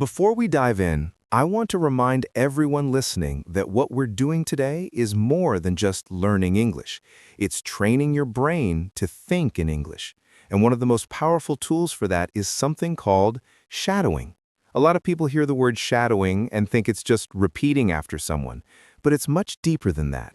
Before we dive in, I want to remind everyone listening that what we're doing today is more than just learning English. It's training your brain to think in English. And one of the most powerful tools for that is something called shadowing. A lot of people hear the word shadowing and think it's just repeating after someone, but it's much deeper than that.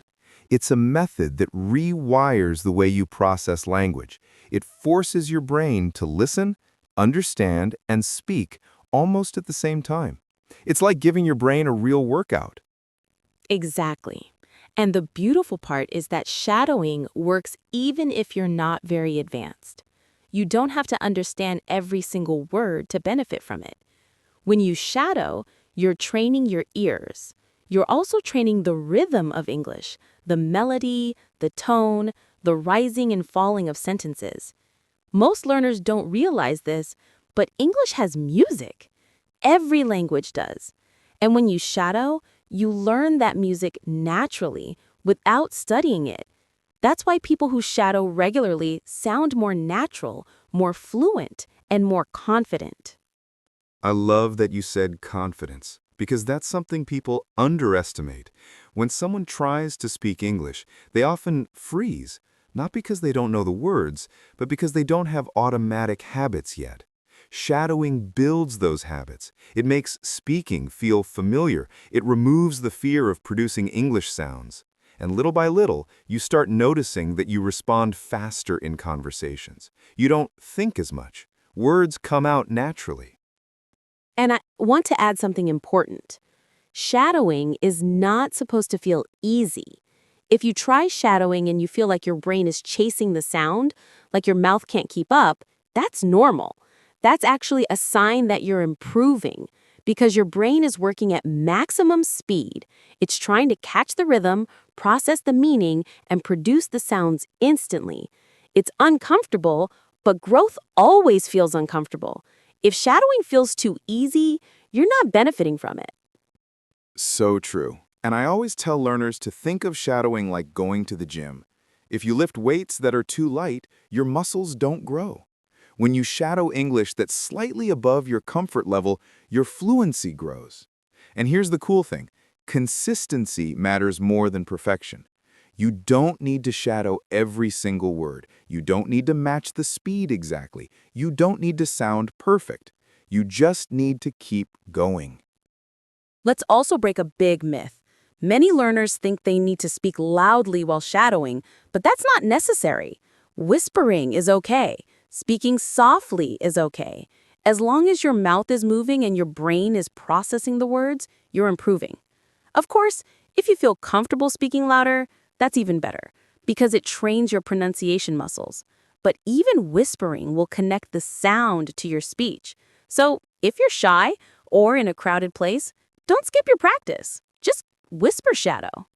It's a method that rewires the way you process language. It forces your brain to listen, understand, and speak almost at the same time. It's like giving your brain a real workout. Exactly. And the beautiful part is that shadowing works even if you're not very advanced. You don't have to understand every single word to benefit from it. When you shadow, you're training your ears. You're also training the rhythm of English, the melody, the tone, the rising and falling of sentences. Most learners don't realize this, but English has music. Every language does. And when you shadow, you learn that music naturally without studying it. That's why people who shadow regularly sound more natural, more fluent, and more confident. I love that you said confidence, because that's something people underestimate. When someone tries to speak English, they often freeze, not because they don't know the words, but because they don't have automatic habits yet. Shadowing builds those habits. It makes speaking feel familiar. It removes the fear of producing English sounds. And little by little, you start noticing that you respond faster in conversations. You don't think as much. Words come out naturally. And I want to add something important. Shadowing is not supposed to feel easy. If you try shadowing and you feel like your brain is chasing the sound, like your mouth can't keep up, that's normal. That's actually a sign that you're improving because your brain is working at maximum speed. It's trying to catch the rhythm, process the meaning, and produce the sounds instantly. It's uncomfortable, but growth always feels uncomfortable. If shadowing feels too easy, you're not benefiting from it. So true. And I always tell learners to think of shadowing like going to the gym. If you lift weights that are too light, your muscles don't grow. When you shadow English that's slightly above your comfort level, your fluency grows. And here's the cool thing. Consistency matters more than perfection. You don't need to shadow every single word. You don't need to match the speed exactly. You don't need to sound perfect. You just need to keep going. Let's also break a big myth. Many learners think they need to speak loudly while shadowing, but that's not necessary. Whispering is okay. Speaking softly is okay. As long as your mouth is moving and your brain is processing the words, you're improving. Of course, if you feel comfortable speaking louder, that's even better, because it trains your pronunciation muscles. But even whispering will connect the sound to your speech. So if you're shy or in a crowded place, don't skip your practice. Just whisper shadow.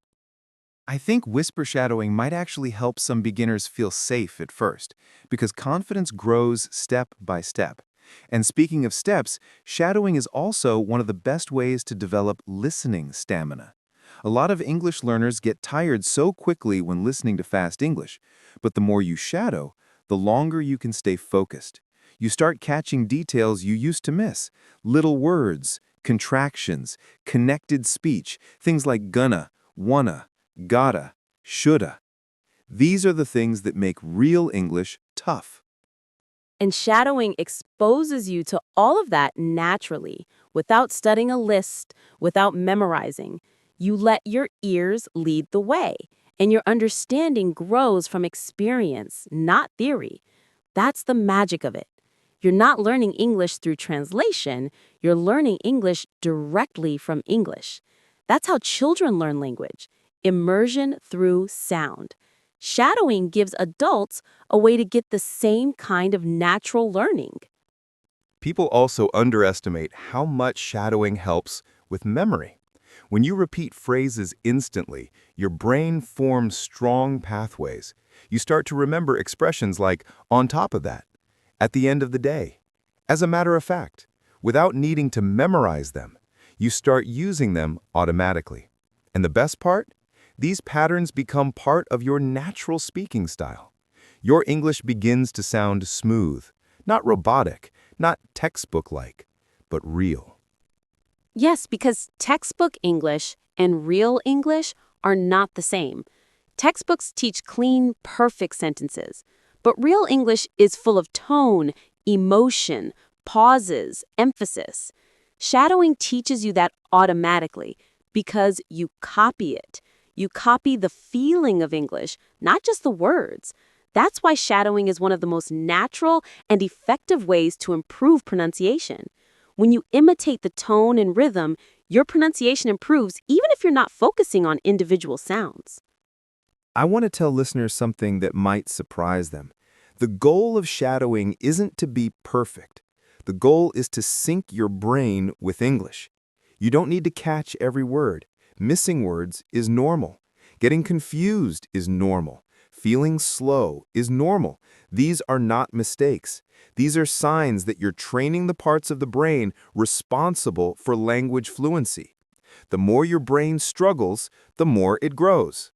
I think whisper shadowing might actually help some beginners feel safe at first, because confidence grows step by step. And speaking of steps, shadowing is also one of the best ways to develop listening stamina. A lot of English learners get tired so quickly when listening to fast English, but the more you shadow, the longer you can stay focused. You start catching details you used to miss, little words, contractions, connected speech, things like gonna, wanna, gotta, shoulda. These are the things that make real English tough. And shadowing exposes you to all of that naturally, without studying a list, without memorizing. You let your ears lead the way, and your understanding grows from experience, not theory. That's the magic of it. You're not learning English through translation, you're learning English directly from English. That's how children learn language. Immersion through sound. Shadowing gives adults a way to get the same kind of natural learning. People also underestimate how much shadowing helps with memory. When you repeat phrases instantly, your brain forms strong pathways. You start to remember expressions like on top of that, at the end of the day. As a matter of fact, without needing to memorize them, you start using them automatically. And the best part? These patterns become part of your natural speaking style. Your English begins to sound smooth, not robotic, not textbook-like, but real. Yes, because textbook English and real English are not the same. Textbooks teach clean, perfect sentences, but real English is full of tone, emotion, pauses, emphasis. Shadowing teaches you that automatically because you copy it. You copy the feeling of English, not just the words. That's why shadowing is one of the most natural and effective ways to improve pronunciation. When you imitate the tone and rhythm, your pronunciation improves even if you're not focusing on individual sounds. I want to tell listeners something that might surprise them. The goal of shadowing isn't to be perfect. The goal is to sync your brain with English. You don't need to catch every word. Missing words is normal. Getting confused is normal. Feeling slow is normal. These are not mistakes. These are signs that you're training the parts of the brain responsible for language fluency. The more your brain struggles, the more it grows.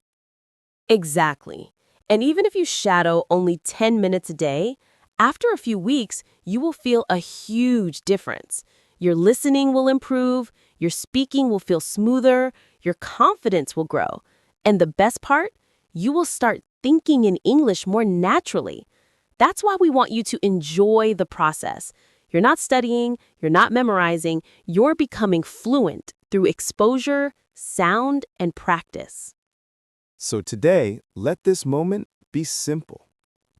Exactly. And even if you shadow only 10 minutes a day, after a few weeks, you will feel a huge difference. Your listening will improve, your speaking will feel smoother, your confidence will grow. And the best part, you will start thinking in English more naturally. That's why we want you to enjoy the process. You're not studying, you're not memorizing, you're becoming fluent through exposure, sound, and practice. So today, let this moment be simple.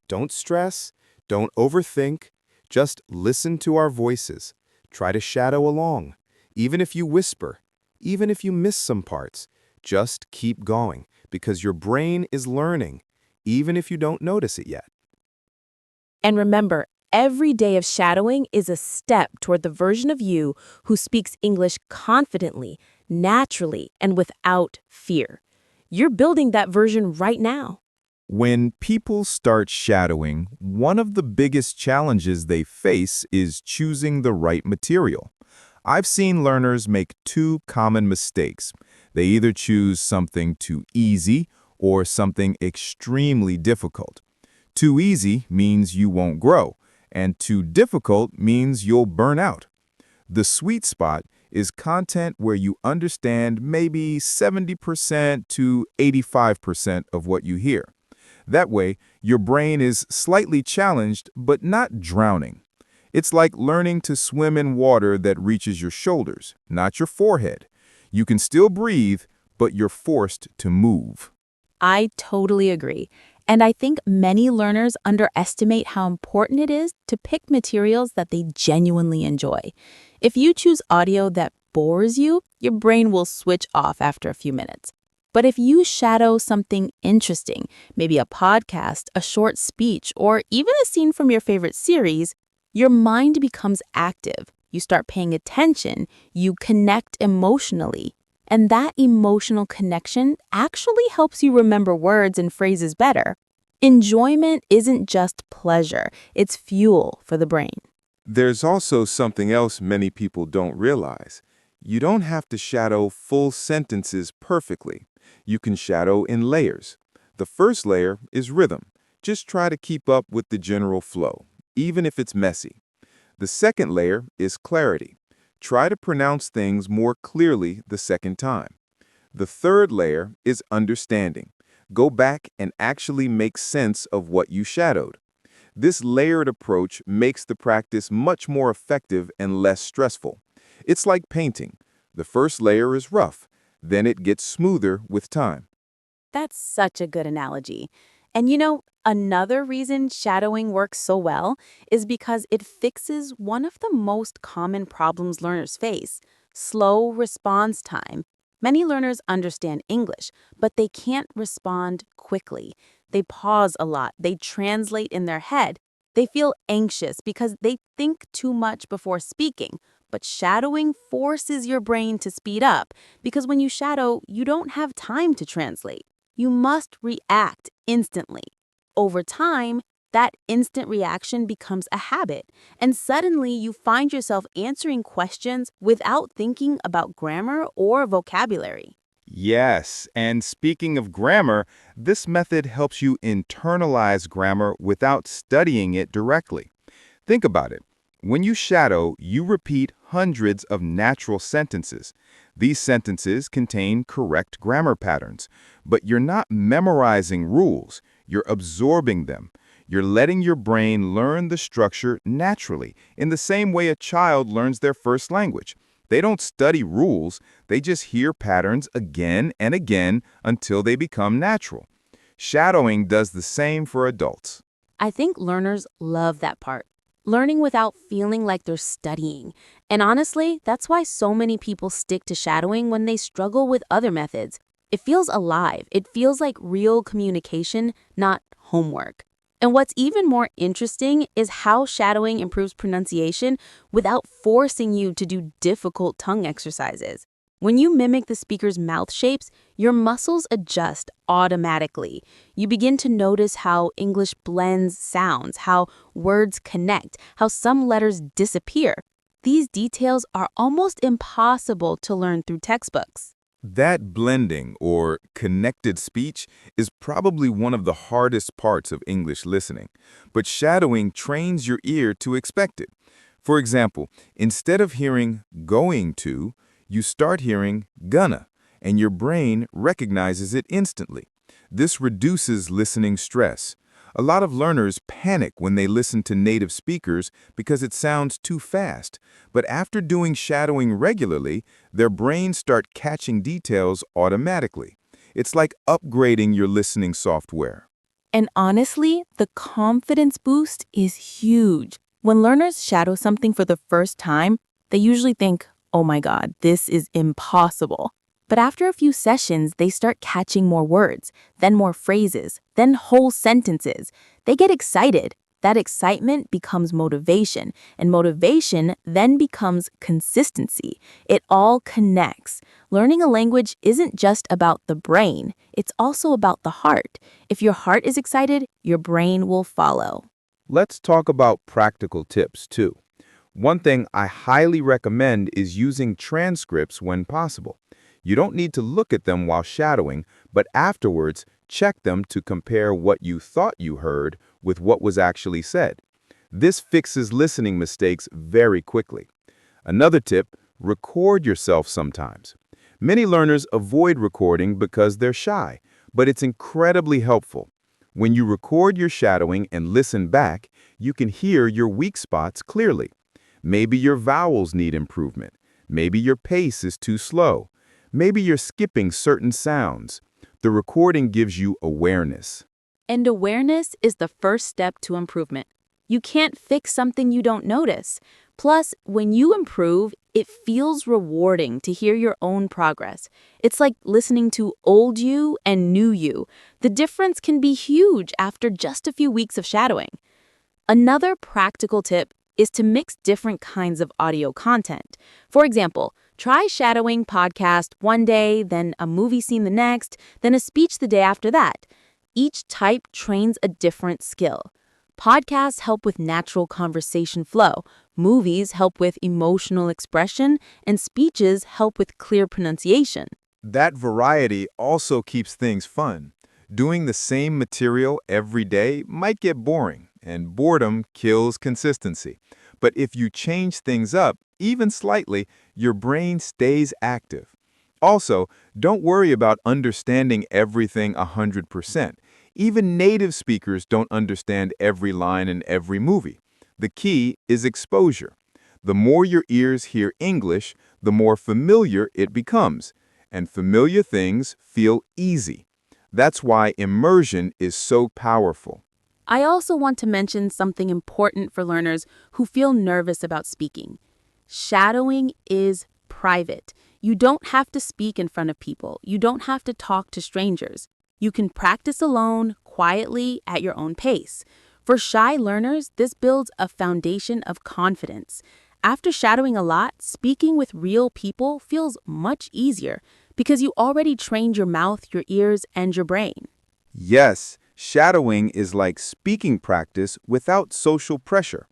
Don't stress, don't overthink, just listen to our voices. Try to shadow along. Even if you whisper, even if you miss some parts, just keep going because your brain is learning, even if you don't notice it yet. And remember, every day of shadowing is a step toward the version of you who speaks English confidently, naturally, and without fear. You're building that version right now. When people start shadowing, one of the biggest challenges they face is choosing the right material. I've seen learners make two common mistakes. They either choose something too easy or something extremely difficult. Too easy means you won't grow, and too difficult means you'll burn out. The sweet spot is content where you understand maybe 70% to 85% of what you hear. That way, your brain is slightly challenged but not drowning. It's like learning to swim in water that reaches your shoulders, not your forehead. You can still breathe, but you're forced to move. I totally agree. And I think many learners underestimate how important it is to pick materials that they genuinely enjoy. If you choose audio that bores you, your brain will switch off after a few minutes. But if you shadow something interesting, maybe a podcast, a short speech, or even a scene from your favorite series, your mind becomes active. You start paying attention, you connect emotionally. And that emotional connection actually helps you remember words and phrases better. Enjoyment isn't just pleasure, it's fuel for the brain. There's also something else many people don't realize. You don't have to shadow full sentences perfectly. You can shadow in layers. The first layer is rhythm. Just try to keep up with the general flow, even if it's messy. The second layer is clarity. Try to pronounce things more clearly the second time. The third layer is understanding. Go back and actually make sense of what you shadowed. This layered approach makes the practice much more effective and less stressful. It's like painting. The first layer is rough, then it gets smoother with time. That's such a good analogy. And another reason shadowing works so well is because it fixes one of the most common problems learners face: slow response time. Many learners understand English, but they can't respond quickly. They pause a lot, they translate in their head. They feel anxious because they think too much before speaking. But shadowing forces your brain to speed up because when you shadow, you don't have time to translate. You must react instantly. Over time, that instant reaction becomes a habit, and suddenly you find yourself answering questions without thinking about grammar or vocabulary. Yes, and speaking of grammar, this method helps you internalize grammar without studying it directly. Think about it. When you shadow, you repeat hundreds of natural sentences. These sentences contain correct grammar patterns, but you're not memorizing rules, you're absorbing them. You're letting your brain learn the structure naturally, in the same way a child learns their first language. They don't study rules, they just hear patterns again and again until they become natural. Shadowing does the same for adults. I think learners love that part. Learning without feeling like they're studying. And honestly, that's why so many people stick to shadowing when they struggle with other methods. It feels alive. It feels like real communication, not homework. And what's even more interesting is how shadowing improves pronunciation without forcing you to do difficult tongue exercises. When you mimic the speaker's mouth shapes, your muscles adjust automatically. You begin to notice how English blends sounds, how words connect, how some letters disappear. These details are almost impossible to learn through textbooks. That blending, or connected speech, is probably one of the hardest parts of English listening, but shadowing trains your ear to expect it. For example, instead of hearing going to, you start hearing gonna, and your brain recognizes it instantly. This reduces listening stress. A lot of learners panic when they listen to native speakers because it sounds too fast, but after doing shadowing regularly, their brains start catching details automatically. It's like upgrading your listening software. And honestly, the confidence boost is huge. When learners shadow something for the first time, they usually think, oh my God, this is impossible. But after a few sessions, they start catching more words, then more phrases, then whole sentences. They get excited. That excitement becomes motivation, and motivation then becomes consistency. It all connects. Learning a language isn't just about the brain, it's also about the heart. If your heart is excited, your brain will follow. Let's talk about practical tips, too. One thing I highly recommend is using transcripts when possible. You don't need to look at them while shadowing, but afterwards, check them to compare what you thought you heard with what was actually said. This fixes listening mistakes very quickly. Another tip, record yourself sometimes. Many learners avoid recording because they're shy, but it's incredibly helpful. When you record your shadowing and listen back, you can hear your weak spots clearly. Maybe your vowels need improvement. Maybe your pace is too slow. Maybe you're skipping certain sounds. The recording gives you awareness. And awareness is the first step to improvement. You can't fix something you don't notice. Plus, when you improve, it feels rewarding to hear your own progress. It's like listening to old you and new you. The difference can be huge after just a few weeks of shadowing. Another practical tip is to mix different kinds of audio content. For example, try shadowing podcast one day, then a movie scene the next, then a speech the day after that. Each type trains a different skill. Podcasts help with natural conversation flow, movies help with emotional expression, and speeches help with clear pronunciation. That variety also keeps things fun. Doing the same material every day might get boring, and boredom kills consistency. But if you change things up, even slightly, your brain stays active. Also, don't worry about understanding everything 100%. Even native speakers don't understand every line in every movie. The key is exposure. The more your ears hear English, the more familiar it becomes. And familiar things feel easy. That's why immersion is so powerful. I also want to mention something important for learners who feel nervous about speaking. Shadowing is private. You don't have to speak in front of people. You don't have to talk to strangers. You can practice alone, quietly, at your own pace. For shy learners, this builds a foundation of confidence. After shadowing a lot, speaking with real people feels much easier because you already trained your mouth, your ears, and your brain. Yes, shadowing is like speaking practice without social pressure.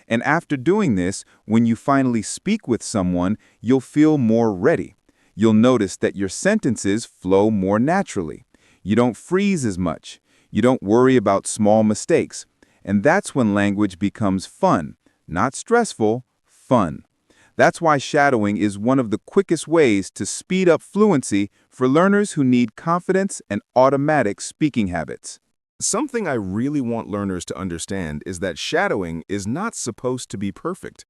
And after doing this, when you finally speak with someone, you'll feel more ready. You'll notice that your sentences flow more naturally. You don't freeze as much. You don't worry about small mistakes. And that's when language becomes fun, Not stressful, fun. That's why shadowing is one of the quickest ways to speed up fluency for learners who need confidence and automatic speaking habits. Something I really want learners to understand is that shadowing is not supposed to be perfect.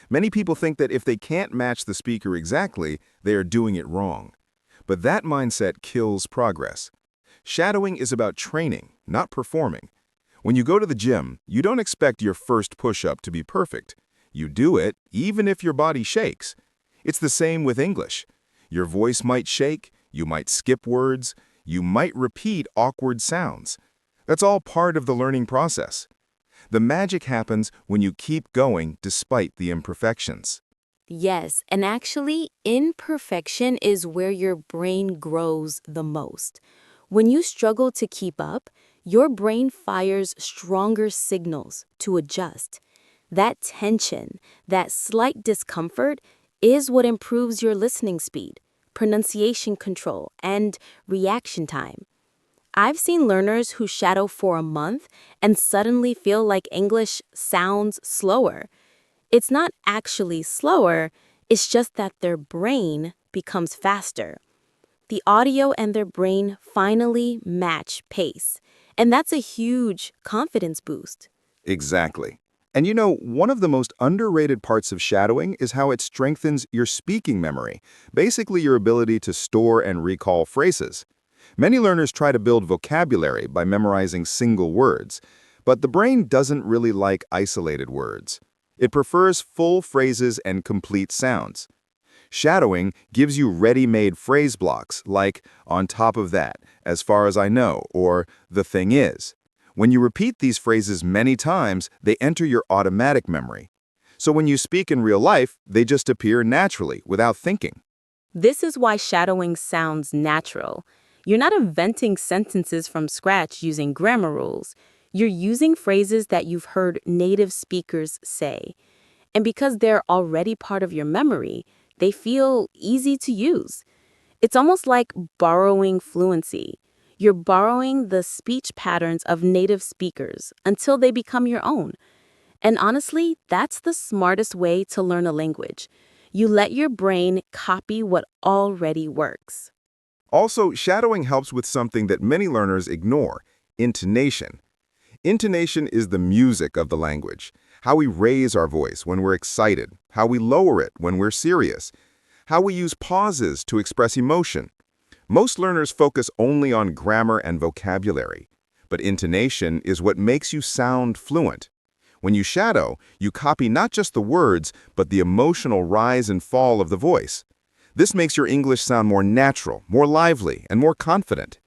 Many people think that if they can't match the speaker exactly, they are doing it wrong. But that mindset kills progress. Shadowing is about training, not performing. When you go to the gym, you don't expect your first push-up to be perfect. You do it even if your body shakes. It's the same with English. Your voice might shake, you might skip words, you might repeat awkward sounds. That's all part of the learning process. The magic happens when you keep going despite the imperfections. Yes, and actually, imperfection is where your brain grows the most. When you struggle to keep up, your brain fires stronger signals to adjust. That tension, that slight discomfort, is what improves your listening speed, pronunciation control, and reaction time. I've seen learners who shadow for a month and suddenly feel like English sounds slower. It's not actually slower, it's just that their brain becomes faster. The audio and their brain finally match pace, and that's a huge confidence boost. Exactly. And you know, one of the most underrated parts of shadowing is how it strengthens your speaking memory, basically your ability to store and recall phrases. Many learners try to build vocabulary by memorizing single words, but the brain doesn't really like isolated words. It prefers full phrases and complete sounds. Shadowing gives you ready-made phrase blocks like, on top of that, as far as I know, or the thing is. When you repeat these phrases many times, they enter your automatic memory. So when you speak in real life, they just appear naturally, without thinking. This is why shadowing sounds natural. You're not inventing sentences from scratch using grammar rules. You're using phrases that you've heard native speakers say. And because they're already part of your memory, they feel easy to use. It's almost like borrowing fluency. You're borrowing the speech patterns of native speakers until they become your own. And honestly, that's the smartest way to learn a language. You let your brain copy what already works. Also, shadowing helps with something that many learners ignore: intonation. Intonation is the music of the language. How we raise our voice when we're excited, how we lower it when we're serious, how we use pauses to express emotion. Most learners focus only on grammar and vocabulary, but intonation is what makes you sound fluent. When you shadow, you copy not just the words, but the emotional rise and fall of the voice. This makes your English sound more natural, more lively, and more confident.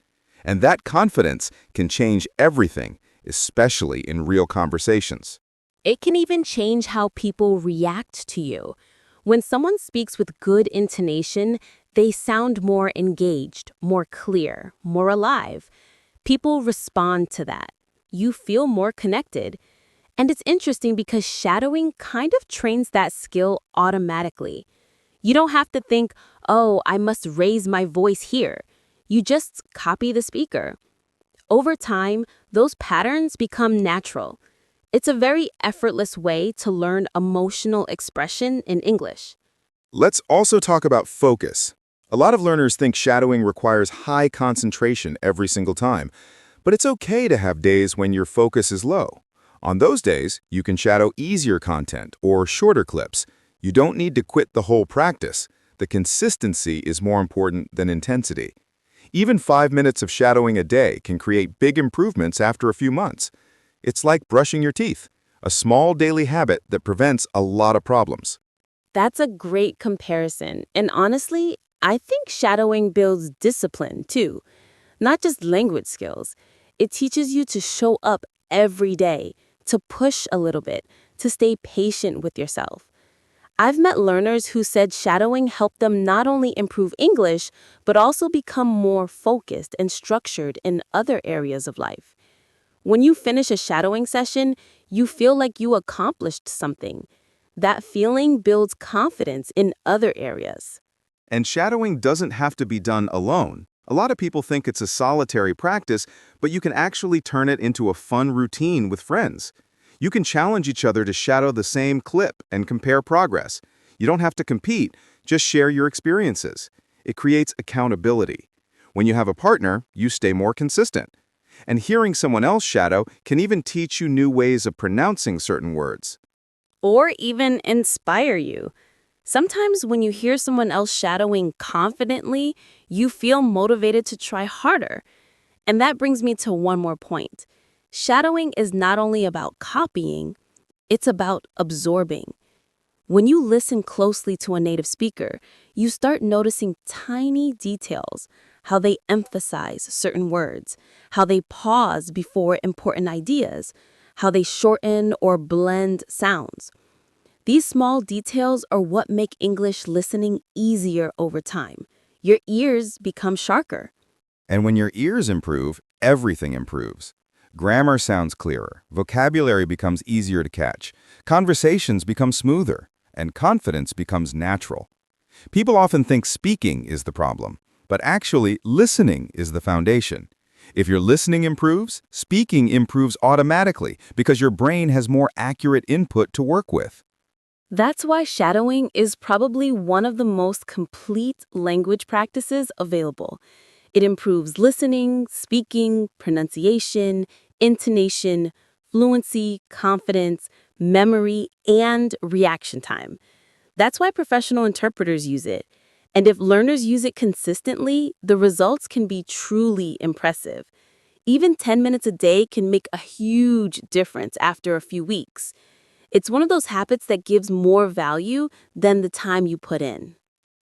And that confidence can change everything, especially in real conversations. It can even change how people react to you. When someone speaks with good intonation, they sound more engaged, more clear, more alive. People respond to that. You feel more connected. And it's interesting because shadowing kind of trains that skill automatically. You don't have to think, oh, I must raise my voice here. You just copy the speaker. Over time, those patterns become natural. It's a very effortless way to learn emotional expression in English. Let's also talk about focus. A lot of learners think shadowing requires high concentration every single time, but it's okay to have days when your focus is low. On those days, you can shadow easier content or shorter clips. You don't need to quit the whole practice. The consistency is more important than intensity. Even 5 minutes of shadowing a day can create big improvements after a few months. It's like brushing your teeth, a small daily habit that prevents a lot of problems. That's a great comparison. And honestly, I think shadowing builds discipline too, not just language skills. It teaches you to show up every day, to push a little bit, to stay patient with yourself. I've met learners who said shadowing helped them not only improve English, but also become more focused and structured in other areas of life. When you finish a shadowing session, you feel like you accomplished something. That feeling builds confidence in other areas. And shadowing doesn't have to be done alone. A lot of people think it's a solitary practice, but you can actually turn it into a fun routine with friends. You can challenge each other to shadow the same clip and compare progress. You don't have to compete, just share your experiences. It creates accountability. When you have a partner, you stay more consistent. And hearing someone else shadow can even teach you new ways of pronouncing certain words. Or even inspire you. Sometimes when you hear someone else shadowing confidently, you feel motivated to try harder. And that brings me to one more point. Shadowing is not only about copying, it's about absorbing. When you listen closely to a native speaker, you start noticing tiny details, how they emphasize certain words, how they pause before important ideas, how they shorten or blend sounds. These small details are what make English listening easier over time. Your ears become sharper. And when your ears improve, everything improves. Grammar sounds clearer, vocabulary becomes easier to catch, conversations become smoother, and confidence becomes natural. People often think speaking is the problem, but actually listening is the foundation. If your listening improves, speaking improves automatically because your brain has more accurate input to work with. That's why shadowing is probably one of the most complete language practices available. It improves listening, speaking, pronunciation, intonation, fluency, confidence, memory, and reaction time. That's why professional interpreters use it. And if learners use it consistently, the results can be truly impressive. Even 10 minutes a day can make a huge difference after a few weeks. It's one of those habits that gives more value than the time you put in.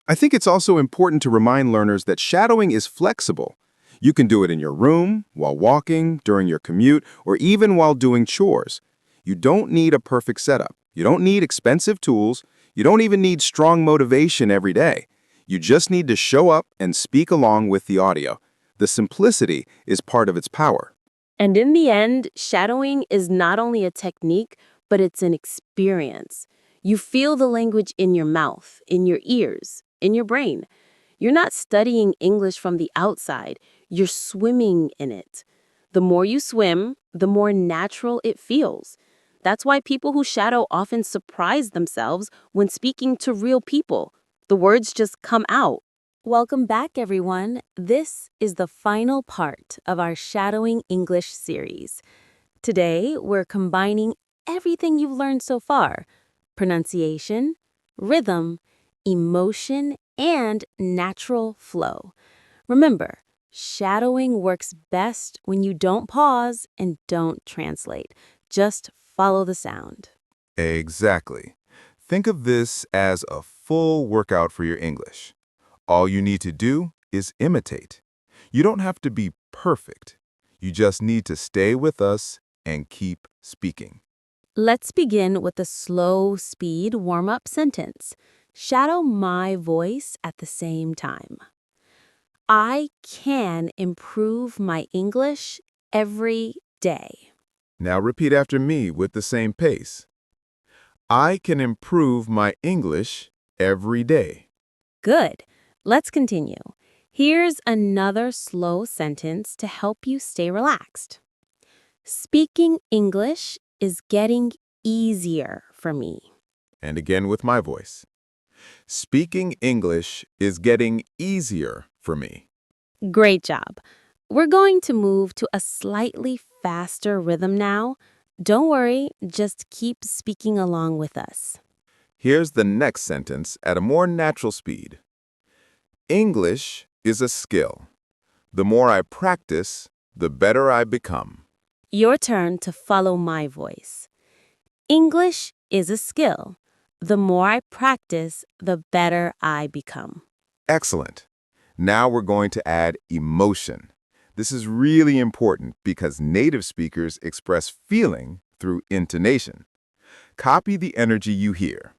I think it's also important to remind learners that shadowing is flexible. You can do it in your room, while walking, during your commute, or even while doing chores. You don't need a perfect setup. You don't need expensive tools. You don't even need strong motivation every day. You just need to show up and speak along with the audio. The simplicity is part of its power. And in the end, shadowing is not only a technique, but it's an experience. You feel the language in your mouth, in your ears, in your brain. You're not studying English from the outside, you're swimming in it. The more you swim, the more natural it feels. That's why people who shadow often surprise themselves when speaking to real people. The words just come out. Welcome back, everyone. This is the final part of our Shadowing English series. Today, we're combining everything you've learned so far: pronunciation, rhythm, emotion, and natural flow. Remember, shadowing works best when you don't pause and don't translate. Just follow the sound. Exactly. Think of this as a full workout for your English. All you need to do is imitate. You don't have to be perfect. You just need to stay with us and keep speaking. Let's begin with a slow speed warm-up sentence. Shadow my voice at the same time. I can improve my English every day. Now repeat after me with the same pace. I can improve my English every day. Good. Let's continue. Here's another slow sentence to help you stay relaxed. Speaking English is getting easier for me. And again with my voice. Speaking English is getting easier for me. Great job. We're going to move to a slightly faster rhythm now. Don't worry, just keep speaking along with us. Here's the next sentence at a more natural speed. English is a skill. The more I practice, the better I become. Your turn to follow my voice. English is a skill. The more I practice, the better I become. Excellent. Now we're going to add emotion. This is really important because native speakers express feeling through intonation. Copy the energy you hear.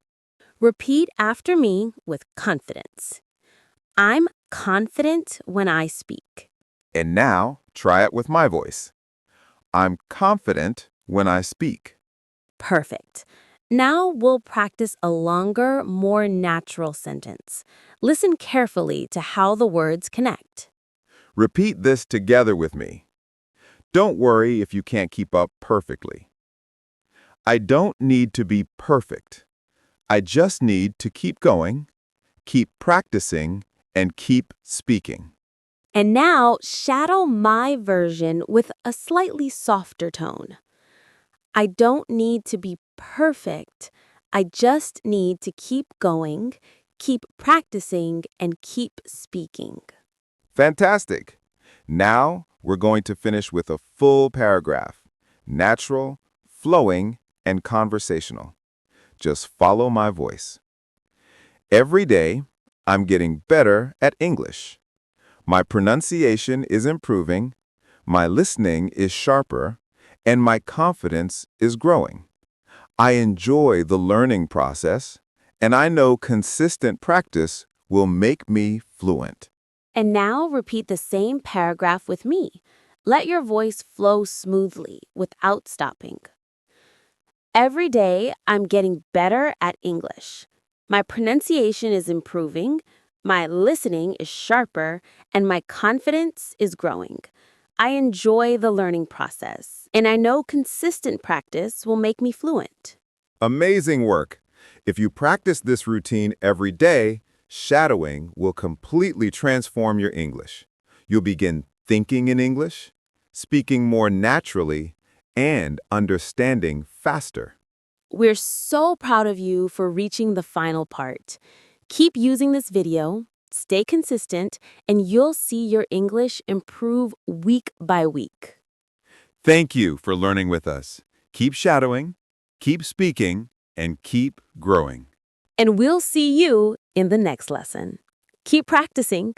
Repeat after me with confidence. I'm confident when I speak. And now, try it with my voice. I'm confident when I speak. Perfect. Now we'll practice a longer, more natural sentence. Listen carefully to how the words connect. Repeat this together with me. Don't worry if you can't keep up perfectly. I don't need to be perfect. I just need to keep going, keep practicing, and keep speaking. And now, shadow my version with a slightly softer tone. I don't need to be perfect. I just need to keep going, keep practicing, and keep speaking. Fantastic. Now we're going to finish with a full paragraph. Natural, flowing, and conversational. Just follow my voice. Every day, I'm getting better at English. My pronunciation is improving, my listening is sharper, and my confidence is growing. I enjoy the learning process, and I know consistent practice will make me fluent. And now repeat the same paragraph with me. Let your voice flow smoothly without stopping. Every day, I'm getting better at English. My pronunciation is improving, my listening is sharper, and my confidence is growing. I enjoy the learning process, and I know consistent practice will make me fluent. Amazing work! If you practice this routine every day, shadowing will completely transform your English. You'll begin thinking in English, speaking more naturally, and understanding faster. We're so proud of you for reaching the final part. Keep using this video, stay consistent, and you'll see your English improve week by week. Thank you for learning with us. Keep shadowing, keep speaking, and keep growing. And we'll see you in the next lesson. Keep practicing.